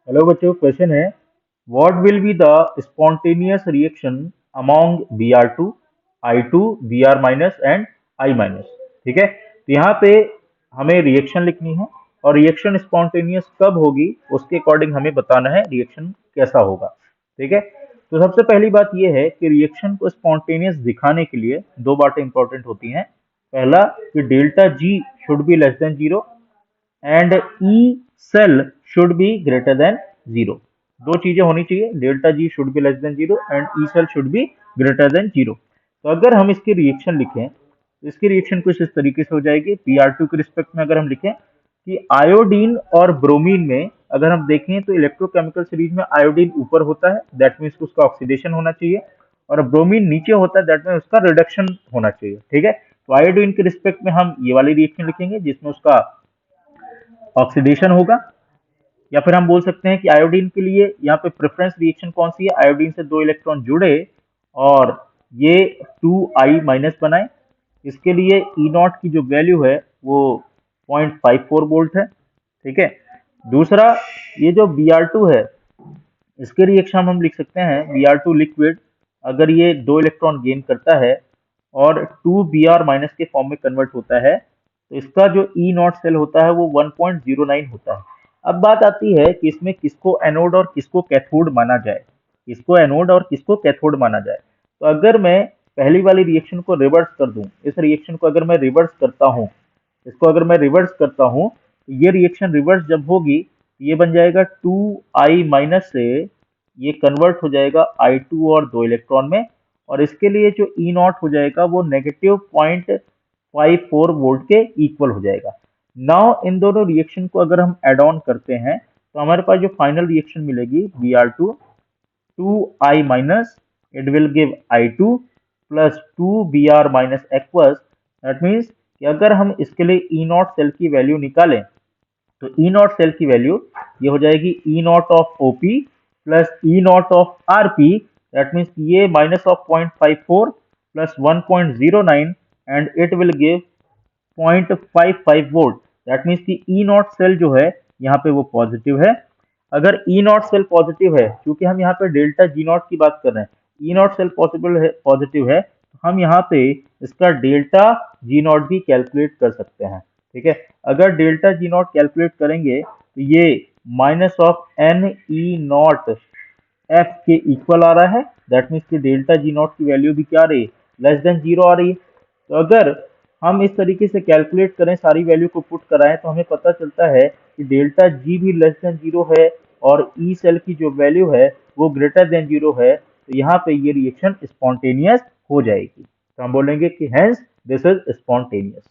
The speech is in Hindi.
हेलो बच्चों, क्वेश्चन है what will be the spontaneous reaction among Br2, I2, Br minus and I minus. ठीक है, तो यहाँ पे हमें रिएक्शन लिखनी है और रिएक्शन स्पॉन्टेनियस कब होगी उसके अकॉर्डिंग हमें बताना है रिएक्शन कैसा होगा। ठीक है, तो सबसे पहली बात यह है कि रिएक्शन को स्पॉन्टेनियस दिखाने के लिए दो बातें इंपॉर्टेंट होती हैं। पहला कि delta G should be less than zero and E cell should be greater than zero. दो चीजें होनी चाहिए, delta G should be less than zero and E cell should be greater than zero. तो अगर हम इसकी रिएक्शन लिखें तो इसकी रिएक्शन कुछ इस तरीके से हो जाएगी। Br2 के रिस्पेक्ट में अगर हम लिखें कि आयोडीन और ब्रोमीन में अगर हम देखें तो इलेक्ट्रोकेमिकल सीरीज में आयोडीन ऊपर होता है, दैट मीन्स उसका ऑक्सीडेशन होना चाहिए, और ब्रोमीन नीचे होता है, दैट मीन्स उसका रिडक्शन होना चाहिए। ठीक है, तो आयोडीन के रिस्पेक्ट में हम ये वाली रिएक्शन लिखेंगे जिसमें उसका ऑक्सीडेशन होगा, या फिर हम बोल सकते हैं कि आयोडीन के लिए यहाँ पे प्रेफरेंस रिएक्शन कौन सी है, आयोडीन से दो इलेक्ट्रॉन जुड़े और ये 2I माइनस बनाए। इसके लिए ई नॉट की जो वैल्यू है वो 0.54 वोल्ट है। ठीक है, दूसरा ये जो Br2 है इसके रिएक्शन हम लिख सकते हैं Br2 लिक्विड अगर ये दो इलेक्ट्रॉन गेन करता है और 2Br माइनस के फॉर्म में कन्वर्ट होता है तो इसका जो ई नॉट सेल होता है वो 1.09 होता है। अब बात आती है कि इसमें किसको एनोड और किसको कैथोड माना जाए, किसको एनोड और किसको कैथोड माना जाए। तो अगर मैं पहली वाली रिएक्शन को रिवर्स कर दूं, इस रिएक्शन को अगर मैं रिवर्स करता हूं, इसको अगर मैं रिवर्स करता हूं तो ये रिएक्शन रिवर्स जब होगी तो ये बन जाएगा 2I माइनस से ये कन्वर्ट हो जाएगा I2 और दो इलेक्ट्रॉन में, और इसके लिए जो ई नॉट हो जाएगा वो नेगेटिव 0.54 वोल्ट के इक्वल हो जाएगा। नाउ इन दोनों रिएक्शन को अगर हम एड ऑन करते हैं तो हमारे पास जो फाइनल रिएक्शन मिलेगी Br2 2I minus, it will give I2 plus 2Br minus aqueous। That means कि अगर हम इसके लिए ई नॉट सेल की वैल्यू निकालें तो ई नॉट सेल की वैल्यू ये हो जाएगी E naught of OP plus E naught of RP. That means ये minus of 0.54 plus 1.09 and it will give 0.55 volt. That means कि ई नॉट सेल जो है यहाँ पे वो पॉजिटिव है। अगर ई नॉट सेल पॉजिटिव है, क्योंकि हम यहाँ पे डेल्टा जी नॉट की बात कर रहे हैं, ई नॉट सेल पॉजिटिव है तो हम यहाँ पे इसका डेल्टा जी नॉट भी कैलकुलेट कर सकते हैं। ठीक है, अगर डेल्टा जी नॉट कैलकुलेट करेंगे तो ये minus of n E nought F के इक्वल आ रहा है। दैट मीन्स कि डेल्टा जी नॉट की वैल्यू भी क्या आ रही है, लेस देन जीरो आ रही है। तो अगर हम इस तरीके से कैलकुलेट करें, सारी वैल्यू को पुट कराएं, तो हमें पता चलता है कि डेल्टा जी भी लेस देन जीरो है और ई सेल की जो वैल्यू है वो ग्रेटर देन जीरो है। तो यहाँ पे ये रिएक्शन स्पॉन्टेनियस हो जाएगी। तो हम बोलेंगे कि हेंस दिस इज स्पॉन्टेनियस।